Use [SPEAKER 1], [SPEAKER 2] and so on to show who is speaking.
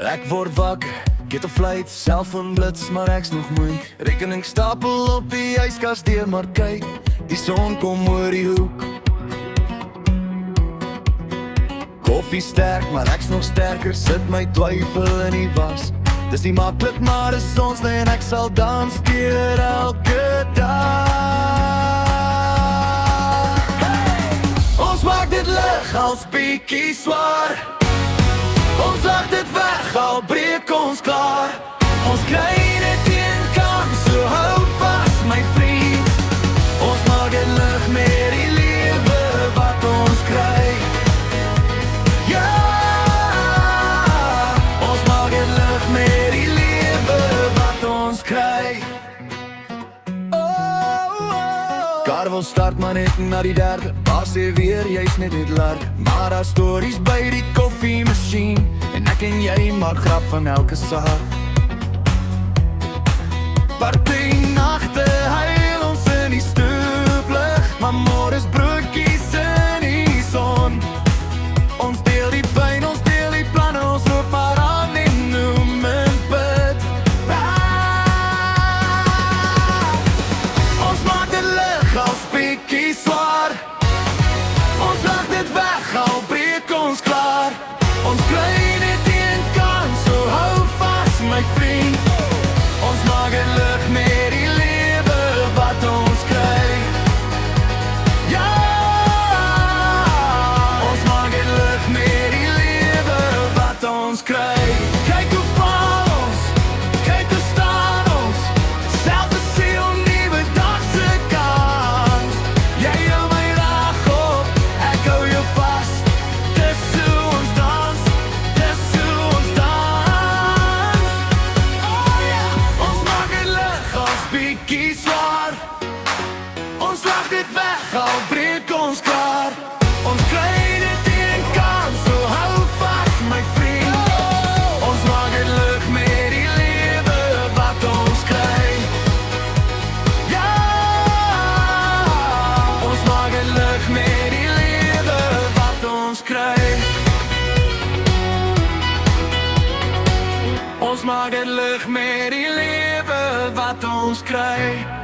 [SPEAKER 1] Ek word wakker, get 'n fluit, selfoon blits, maar ek's nog moe. Rekening stapel op die yskas deur, maar kyk, die son kom oor die hoek. Koffie sterk, maar ek's nog sterker, sit my twyfel in die was. Dis nie maklik, maar dis ons en ek sal dans deur elke dag. Ons maak dit lig als bietjie swaar. Ons lag dit weg, al breek ons klaar. Ons kry dit een kans, so hou vas my vriend. Ons maak dit lig met die lewe wat ons kry. Ja, ons maak dit lig met die lewe wat ons kry. Kar wil start maar net na die derde. Pa sê weer, jy's net laat. Maar daar stories by die koffiemachine, en ek en jy maak grap van elke saak. Party nagte huil ons in die stoeplig, maar môre's broodjies in die son. Ons deel die pyn, ons deel die planne, ons loop maar aan en noem en bid. Ons maak dit lig als bietjie swaar. Ons lag dit weg, al breek ons klaar. Ons kry net een kans, so hou vas my vriend. Ons maak dit lig met die lewe wat ons kry. Ja, ons maak dit lig met die lewe wat ons kry. Kyk hoe val ons, kyk hoe staan ons. Selfde siel, nuwe dag se kans. Jy hou my reg op, ek hou jou vas. Dis hoe ons dans, dis hoe ons dans. Oh ja, ons maak dit lig als bietjie swaar. Ons lag dit weg, al breek ons klaar. Ons kry dit een kans, so hou vas my vriend. Ons maak dit lig met die lewe wat ons kry. Ja, ons maak dit lig met die lewe wat ons kry. Ons maak dit lig met die lewe wat ons kry.